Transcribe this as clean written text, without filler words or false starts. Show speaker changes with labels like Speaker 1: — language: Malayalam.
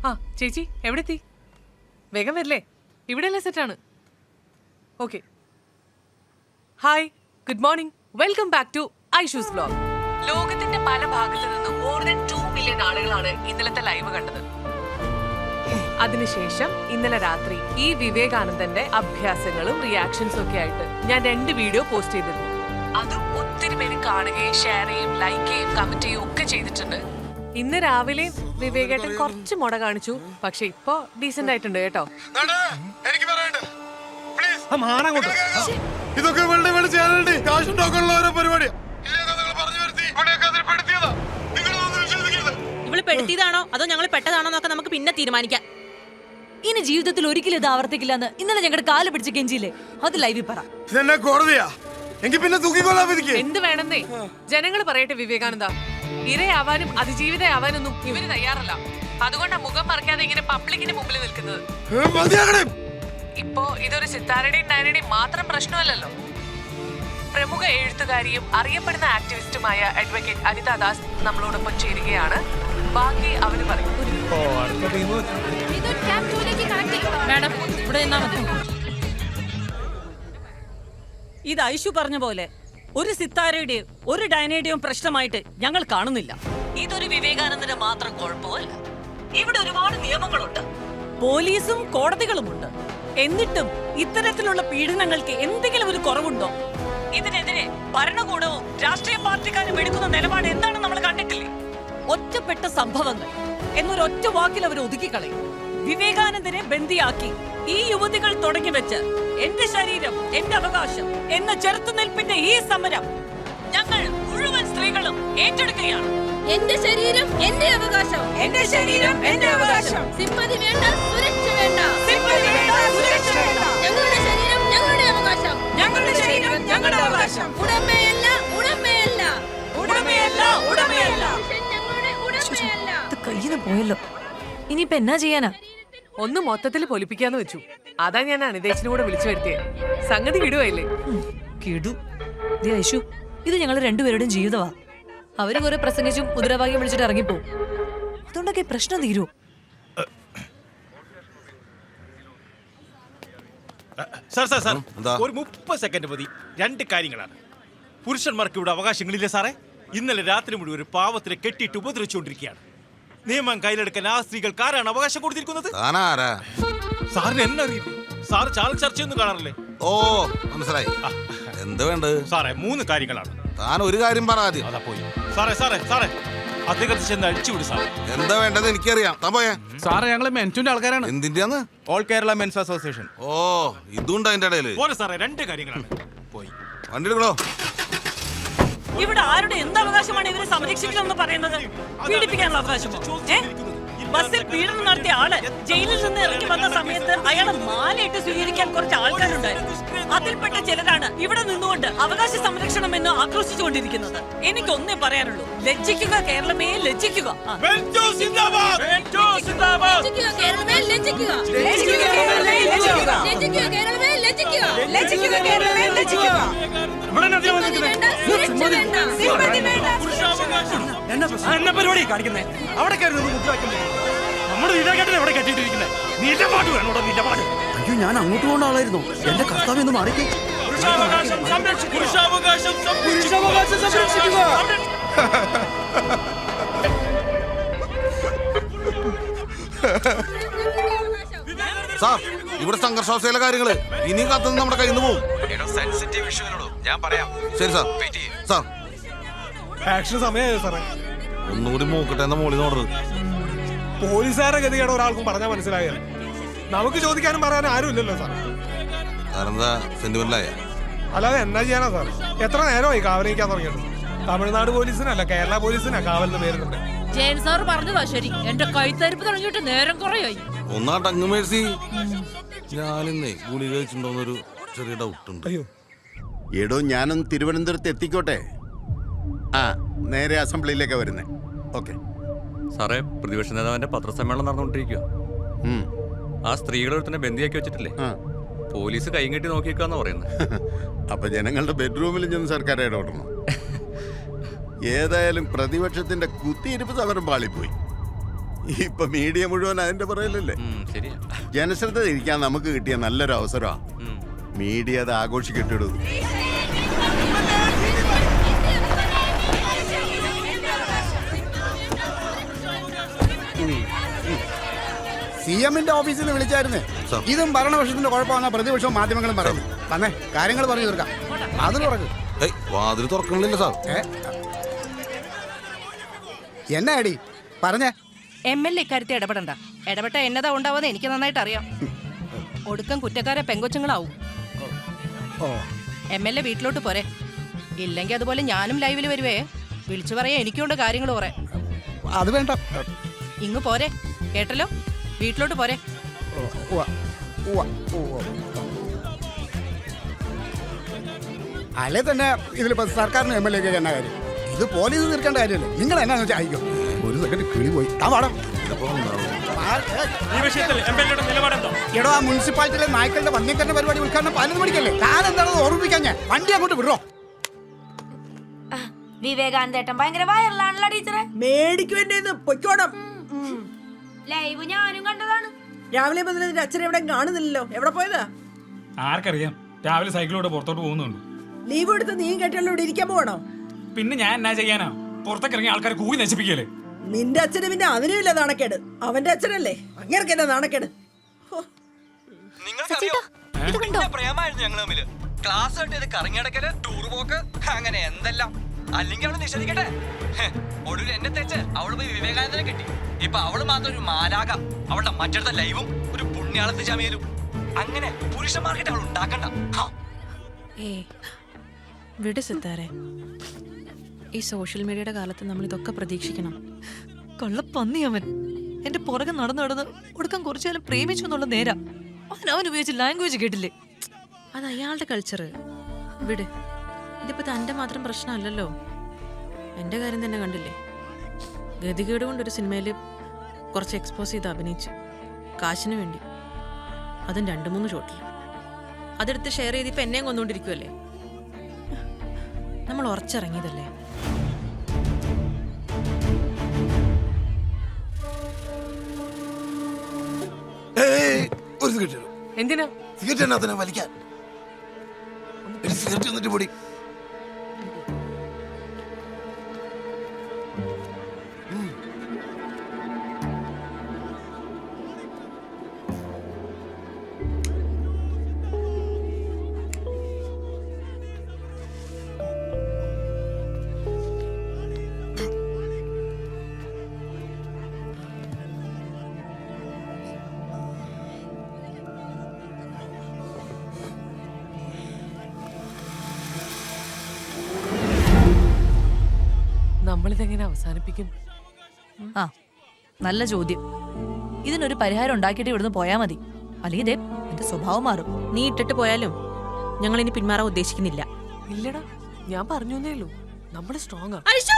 Speaker 1: ആ ചേച്ചി എവിടെ എത്തി? വേഗം വരില്ലേ? ഇവിടെയല്ലേ സെറ്റാണ്. Okay. Hi, good morning, welcome back to Aishu's vlog. ലോകത്തിന്റെ പല ഭാഗത്തു നിന്നും മോർ ദാൻ 2 മില്യൺ ആളുകളാണ് ഇന്നലത്തെ ലൈവ് കണ്ടത്. അതിനുശേഷം ഇന്നലെ രാത്രി ഈ വിവേകാനന്ദന്റെ അഭ്യാസങ്ങളും റിയാക്ഷൻസും ഒക്കെ ആയിട്ട് ഞാൻ 2 വീഡിയോ പോസ്റ്റ് ചെയ്തിരുന്നു. അതും ഒത്തിരി പേര് കാണുകയും ഷെയർ ചെയ്യും, ലൈക്ക് ചെയ്യും, കമന്റ് ചെയ്യും ഒക്കെ ചെയ്തിട്ടുണ്ട്. ഇന്ന് രാവിലെ വിവേകേട്ടൻ കുറച്ച് മുട കാണിച്ചു, പക്ഷെ ഇപ്പൊ ഡീസന്റ് ആയിട്ടുണ്ട് കേട്ടോ.
Speaker 2: ഇതൊക്കെ
Speaker 3: ഇവള് പെടുത്തിയതാണോ അതോ ഞങ്ങൾ പെട്ടതാണോ എന്നൊക്കെ നമുക്ക് പിന്നെ തീരുമാനിക്കാം.
Speaker 4: ഇനി ജീവിതത്തിൽ ഒരിക്കലും ഇത് ആവർത്തിക്കില്ലെന്ന് ഇന്നലെ ഞങ്ങളുടെ കാല് പിടിച്ച് കെഞ്ചിയില്ലേ, അത് ലൈവിൽ പറ.
Speaker 1: എന്ത് വേണമെന്നേ ജനങ്ങൾ പറയട്ടെ. വിവേകാനന്ദ, ഇരയാവാനും അതിജീവിതയാവാനൊന്നും ഇവര് തയ്യാറല്ല. അതുകൊണ്ടാ മുഖം മറക്കാതെ ഇങ്ങനെ പബ്ലിക്കിന് മുമ്പിൽ നിൽക്കുന്നത്. ഇപ്പോ ഇതൊരു സിത്താരയുടെയും നയനയുടെയും മാത്രം പ്രശ്നമല്ലല്ലോ. പ്രമുഖ എഴുത്തുകാരിയും അറിയപ്പെടുന്ന ആക്ടിവിസ്റ്റുമായ അഡ്വക്കേറ്റ് അനിത ദാസ് നമ്മളോടൊപ്പം ചേരുകയാണ്. ബാക്കി അവര് പറയും.
Speaker 3: മാഡം ഇവിടെ നിന്നാ മതി.
Speaker 4: ഇത് ഐഷു പറഞ്ഞ പോലെ ഒരു സിത്താരയുടെയും ഒരു ഡൈനയുടെയും പ്രശ്നമായിട്ട് ഞങ്ങൾ കാണുന്നില്ല. ഇതൊരു വിവേകാനന്ദന്റെ മാത്രം കുഴപ്പമല്ല. ഇവിടെ ഒരുപാട് നിയമങ്ങളുണ്ട്, പോലീസും കോടതികളുമുണ്ട്. എന്നിട്ടും ഇത്തരത്തിലുള്ള പീഡനങ്ങൾക്ക് എന്തെങ്കിലും ഒരു കുറവുണ്ടോ? ഇതിനെതിരെ ഭരണകൂടവും രാഷ്ട്രീയ പാർട്ടിക്കാരും എടുക്കുന്ന നിലപാട് എന്താണെന്ന് നമ്മൾ കണ്ടിട്ടില്ലേ? ഒറ്റപ്പെട്ട സംഭവങ്ങൾ എന്നൊരൊറ്റ വാക്കിൽ അവർ ഒതുക്കിക്കളയും. വിവേകാനന്ദനെ ബന്ദിയാക്കി ഈ യുവതികൾ തുടങ്ങി വെച്ച് എന്റെ ശരീരം എന്റെ അവകാശം എന്ന ചെറുത്തുനിൽപ്പിന്റെ ഈ സമരം ഞങ്ങൾ മുഴുവൻ സ്ത്രീകളും ഏറ്റെടുക്കുകയാണ്.
Speaker 5: എന്റെ ശരീരം എന്റെ അവകാശം, എന്റെ ശരീരം എന്റെ അവകാശം. സിമ്പതി വേണ്ട, സുരക്ഷ വേണ്ട, സിമ്പതി വേണ്ട, സുരക്ഷ വേണ്ട. ഞങ്ങളുടെ ശരീരം ഞങ്ങളുടെ അവകാശം, ഞങ്ങളുടെ ശരീരം ഞങ്ങളുടെ അവകാശം. ഉടമയല്ല, ഉടമയല്ല, ഉടമയല്ല, ഉടമയല്ല, ഞങ്ങളുടെ ഉടമയല്ല.
Speaker 4: ഇത് കയ്യിന്ന് പോയല്ലോ, ഇനിയിപ്പോ എന്നാ ചെയ്യാനാ?
Speaker 1: ഒന്ന് മൊത്തത്തിൽ പൊലിപ്പിക്കാന്ന് വെച്ചു. അതാ ഞാൻ അനിതേച്ചിനും കൂടെ വിളിച്ചു വരുത്തിയേ. സംഗതി കിടുവല്ലേ?
Speaker 4: കിടു. ഐഷു, ഇത് ഞങ്ങൾ രണ്ടുപേരുടെയും ജീവിതമാ. അവര് കുറെ പ്രസംഗിച്ചും മുദ്രാവാക്യം വിളിച്ചിട്ട് ഇറങ്ങിപ്പോ. അതുകൊണ്ടൊക്കെ പ്രശ്നം തീരൂ.
Speaker 2: ഒരു 30 സെക്കൻഡ് മതി. 2 കാര്യങ്ങളാണ്. പുരുഷന്മാർക്ക് ഇവിടെ അവകാശങ്ങളില്ലേ സാറേ? ഇന്നലെ രാത്രി മുഴുവൻ ഒരു പാവത്തിനെ കെട്ടിയിട്ട് ഉപദ്രവിച്ചുകൊണ്ടിരിക്കുകയാണ്. നിയമം കയ്യിലെടുക്കാൻ ആ സ്ത്രീകൾക്ക് ആരാണ് അവകാശം കൊടുത്തിരിക്കുന്നത്? സാറിന് എന്നറിയില്ലേ? സാർ ചാനൽ ചർച്ചയൊന്നും കാണാറില്ലേ?
Speaker 6: ഓ, മനസ്സിലായി. എന്ത് വേണ്ടത്
Speaker 2: സാറേ? 3 കാര്യങ്ങളാണ്.
Speaker 6: താൻ ഒരു കാര്യം പറ ആദ്യം.
Speaker 2: അതാ പോയി. സാറേ സാറേ സാറേ അദ്ദേഹത്തെ ചെന്ന് അടിച്ചുവിട് സാർ.
Speaker 6: എന്താ വേണ്ടത് എനിക്കറിയാം. പോയേ
Speaker 7: സാറേ, ഞങ്ങള് മെൻസിന്റെ ആൾക്കാരാണ്.
Speaker 6: എന്തിന്റെയാന്ന്?
Speaker 7: All Kerala men's association.
Speaker 6: ഓ, ഇതുണ്ട് അതിന്റെ ഇടയില്.
Speaker 2: പോലെ സാറേ 2 കാര്യങ്ങളാണ്. പോയി
Speaker 6: വണ്ടി എടുക്കണോ?
Speaker 4: ഇവിടെ ആരുടെ എന്ത് അവകാശമാണ് ഇവരെ സംരക്ഷിക്കണമെന്ന് പറയുന്നത്? പീഡിപ്പിക്കാനുള്ള അവകാശമോ? ബസ്സിൽ പീഡനം നടത്തിയ ആള് ജയിലിൽ നിന്ന് ഇറങ്ങി വന്ന സമയത്ത് അയാളെ മാലയിട്ട് സ്വീകരിക്കാൻ കുറച്ച് ആൾക്കാരുണ്ടായിരുന്നു. അതിൽപ്പെട്ട ചിലരാണ് ഇവിടെ നിന്നുകൊണ്ട് അവകാശ സംരക്ഷണം എന്ന് ആക്രോശിച്ചുകൊണ്ടിരിക്കുന്നത്. എനിക്കൊന്നേ പറയാനുള്ളൂ, ലജ്ജിക്കുക കേരളമേ, ലജ്ജിക്കുക.
Speaker 5: ലജ്ജിക്കുക കേരളമേ, ലജ്ജിക്കുക. ലജ്ജിക്കുക കേരളമേ, ലജ്ജിക്കുക. ലജ്ജിക്കുക കേരളമേ, ലജ്ജിക്കുക. ലജ്ജിക്കുക കേരളമേ, ലജ്ജിക്കുക. സിമ്പതി വേണ്ട, സുരക്ഷ വേണ്ട, സിമ്പതി വേണ്ട.
Speaker 2: എന്നെ പരിപാടി കാണിക്കുന്നേ. അവിടെ നമ്മുടെ വീടാകട്ടെ എവിടെ കെട്ടിയിട്ടിരിക്കുന്നത്? നിലപാട് വേണോടോ, നിലപാട്.
Speaker 7: അയ്യോ, ഞാൻ അങ്ങോട്ട് പോകേണ്ട ആളായിരുന്നു. എന്റെ കർത്താവ് എന്ന് മാറി.
Speaker 2: പുരുഷാവകാശം സംരക്ഷിക്കുക.
Speaker 6: സാർ, ഇവിടെ സംഘർഷാവസ്ഥയിലെ കാര്യങ്ങള് ഇനിയും കത്തുന്ന നമ്മുടെ കയ്യിൽ നിന്ന് പോകും. ശരി സാർ. സാർ,
Speaker 2: ആക്ഷൻ സമയമായോ സാറേ?
Speaker 6: ഒന്നുകൂടി മൂക്കട്ടെ എന്ന മോളി നോടരുത്.
Speaker 2: പോലീസുകാരുടെ ഗതികേട് ഒരാൾക്കും പറഞ്ഞാൽ മനസ്സിലായ നമുക്ക് ചോദിക്കാനും പറയാനും ആരും ഇല്ലല്ലോ സാർ.
Speaker 6: സാറെന്താ സെന്റിമെന്റലായ?
Speaker 2: അല്ലാതെ എന്നാ ചെയ്യാനാ സാർ? എത്ര നേരമായി കാവലിക്കാൻ തുടങ്ങിയിട്ട്? തമിഴ്നാട് പോലീസിനല്ല, കേരള പോലീസിനാ കാവലിന് പേരുന്നുണ്ട്.
Speaker 3: ജയൻ സാർ പറഞ്ഞതാ ശരി. എന്റെ കൈത്തരിപ്പ് തുടങ്ങിയിട്ട് നേരം കുറയായി.
Speaker 6: ഒന്നാട്ടങ്ങ് മേഴ്സി, ഞാനിന്നേ ഗുളിക കഴിച്ചിട്ടുണ്ടോന്നൊരു ചെറിയ ഡൗട്ട് ഉണ്ട്.
Speaker 2: അയ്യോ
Speaker 8: എടോ, ഞാനൊന്ന് തിരുവനന്തപുരത്ത് എത്തിക്കോട്ടെ. നേരെ അസംബ്ലിയിലേക്കാ വരുന്നേ. ഓക്കെ
Speaker 9: സാറേ, പ്രതിപക്ഷ നേതാവിന്റെ പത്രസമ്മേളനം നടന്നുകൊണ്ടിരിക്കുക. ആ സ്ത്രീകളെ തന്നെ ബന്ദിയാക്കി വെച്ചിട്ടില്ലേ? പോലീസ് കൈ കെട്ടി നോക്കിയേക്കാന്ന് പറയുന്നത്.
Speaker 8: അപ്പൊ ജനങ്ങളുടെ ബെഡ്റൂമിൽ ചെന്ന് സർക്കാർ ഇടപെടണം. ഏതായാലും പ്രതിപക്ഷത്തിന്റെ കുത്തിയിരിപ്പ് സമരം പാളിപ്പോയി. ഇപ്പൊ മീഡിയ മുഴുവൻ അതിന്റെ പറയലല്ലേ.
Speaker 9: ശരിയാ.
Speaker 8: ജനശ്രദ്ധ തിരിക്കാൻ നമുക്ക് കിട്ടിയ നല്ലൊരു അവസരമാണ്. മീഡിയ അത് ആഘോഷിക്കിട്ടിടും.
Speaker 10: CM-ന്റെ ഓഫീസിൽ നിന്ന് വിളിച്ചായിരുന്നേ. ഇതും ഭരണപക്ഷത്തിന്റെ കുഴപ്പമാണ് പ്രതിപക്ഷവും മാധ്യമങ്ങളും പറയുന്നത്. തന്നെ കാര്യങ്ങൾ പറഞ്ഞു തീർക്കാം. അതിന് തുറക്കും.
Speaker 6: വാതിൽ തുറക്കണില്ല സാർ.
Speaker 10: എന്നാ അടി പറഞ്ഞേ.
Speaker 3: MLA ഇക്കാര്യത്തിൽ ഇടപെടണ്ട. ഇടപെട്ട എന്നതാ ഉണ്ടാവുമെന്ന് എനിക്ക് നന്നായിട്ട് അറിയാം. ഒടുക്കം കുറ്റക്കാരെ പെങ്കൊച്ചുങ്ങളാവും. MLA വീട്ടിലോട്ട് പോരെ. ഇല്ലെങ്കിൽ അതുപോലെ ഞാനും ലൈവിൽ വരുവേ. വിളിച്ചു പറയാ എനിക്കുണ്ട് കാര്യങ്ങൾ കുറെ.
Speaker 10: അത് വേണ്ട.
Speaker 3: ഇങ്ങ് പോരെ. കേട്ടല്ലോ, വീട്ടിലോട്ട് പോരെ.
Speaker 10: അല്ലെ തന്നെ ഇതിലിപ്പോ സർക്കാരിന് MLA ഒക്കെ എന്നാ കാര്യം? ഇത് പോലീസ് തീർക്കേണ്ട കാര്യമല്ലേ? നിങ്ങൾ എന്നാന്ന് വെച്ചാൽ അയക്കോ. ഒരു സെക്കൻഡ് കിളി പോയി. എടോ, ആ മുനിസിപ്പാലിറ്റിയിലെ നായ്ക്കളുടെ വന്യക്കരണ പരിപാടി ഉദ്ഘാടനം 11 മണിക്കല്ലേ? താൻ എന്താണെന്ന് ഓർമ്മിക്കാൻ ഞാൻ വണ്ടി അങ്ങോട്ട് വിടോ.
Speaker 5: വിവേകാനന്ദേട്ടൻ ഭയങ്കര വൈറലാണല്ലോ ടീച്ചറെ.
Speaker 4: മേടിക്കുവേണ്ടത് പൊയ്ക്കോണം.
Speaker 5: ലൈവ് ഞാനും കണ്ടതാണ്.
Speaker 4: രാവിലെ മുതൽ നിന്റെ അച്ഛനെ എവിടെ കാണുന്നില്ലല്ലോ. എവിടെ പോയതാ?
Speaker 11: ആർക്കറിയാം. രാവിലെ സൈക്കിളോടെ പുറത്തോട്ട് പോകുന്നുണ്ട്.
Speaker 4: ലീവ് എടുത്ത് നീ കേട്ടുള്ള ഇവിടെ ഇരിക്കാൻ പോകണോ?
Speaker 11: പിന്നെ ഞാൻ എന്നാ ചെയ്യാനാ? പുറത്തേക്ക് ഇറങ്ങിയ ആൾക്കാരെ കൂടി നശിപ്പിക്കല്ലേ.
Speaker 4: നിന്റെ അച്ഛന് പിന്നെ അതിനുമില്ല നാണക്കേട്. അവന്റെ അച്ഛനല്ലേ അങ്ങനൊക്കെ എന്നാ നാണക്കേട്.
Speaker 9: പ്രേമായിരുന്നു ഞങ്ങൾ തമ്മില്. ക്ലാസ് ആയിട്ട് കറങ്ങിയടക്കല്, ടൂർ പോക്ക്, അങ്ങനെ എന്തെല്ലാം. അല്ലെങ്കിൽ അവള് നിഷേധിക്കട്ടെ. ഒടുവിൽ എന്നെ തെച്ച് അവള് പോയി വിവേകാനന്ദനെ കിട്ടി. ഇപ്പൊ അവള് മാത്രം ഒരു മാലാക. അവളുടെ മറ്റടുത്ത ലൈവും ഒരു പുണ്യാളത്ത് ചമയലും. അങ്ങനെ പുരുഷന്മാർക്കിട്ട് അവൾ ഉണ്ടാക്കണ്ട.
Speaker 3: വിട് സിത്താരെ. ഈ സോഷ്യൽ മീഡിയയുടെ കാലത്ത് നമ്മൾ ഇതൊക്കെ പ്രതീക്ഷിക്കണം. കള്ളപ്പന്നി അവൻ. എന്റെ പുറകെ നടന്ന് ഒടുക്കം കുറച്ചുകാലം പ്രേമിച്ചു എന്നുള്ള നേരാ. അവൻ ഉപയോഗിച്ച ലാംഗ്വേജ് കേട്ടില്ലേ? അത് അയാളുടെ കൾച്ചർ. വിട്. ഇതിപ്പോ തന്റെ മാത്രം പ്രശ്നമല്ലല്ലോ. എന്റെ കാര്യം തന്നെ കണ്ടില്ലേ? ഗതികേട് കൊണ്ടൊരു സിനിമയിൽ കുറച്ച് എക്സ്പോസ് ചെയ്ത് അഭിനയിച്ച് കാശിന് വേണ്ടി. അതും 2-3 ഷോട്ടിൽ. അതെടുത്ത് ഷെയർ ചെയ്ത് ഇപ്പൊ എന്നെയും കൊന്നുകൊണ്ടിരിക്കുവല്ലേ. നമ്മൾ ഉറച്ചിറങ്ങിയതല്ലേ.
Speaker 6: ഒരു സിഗരറ്റ്
Speaker 1: എന്തിനാ?
Speaker 6: സിഗരറ്റ് എന്നാ വലിക്കാൻ? സിഗരറ്റ് എന്നിട്ട് പൊടി.
Speaker 1: നമ്മളിതെങ്ങനെ അവസാനിപ്പിക്കും?
Speaker 3: ആ, നല്ല ചോദ്യം. ഇതിനൊരു പരിഹാരം ഉണ്ടാക്കിയിട്ട് ഇവിടുന്ന് പോയാ മതി. അല്ലെങ്കിൽ എന്റെ സ്വഭാവം മാറും. നീ ഇട്ടിട്ട് പോയാലും ഞങ്ങൾ ഇനി പിന്മാറാൻ ഉദ്ദേശിക്കുന്നില്ല.
Speaker 1: ഇല്ലടാ, ഞാൻ പറഞ്ഞേ ഉള്ളൂ. നമ്മള് സ്ട്രോങ് ആ.
Speaker 5: ഐഷു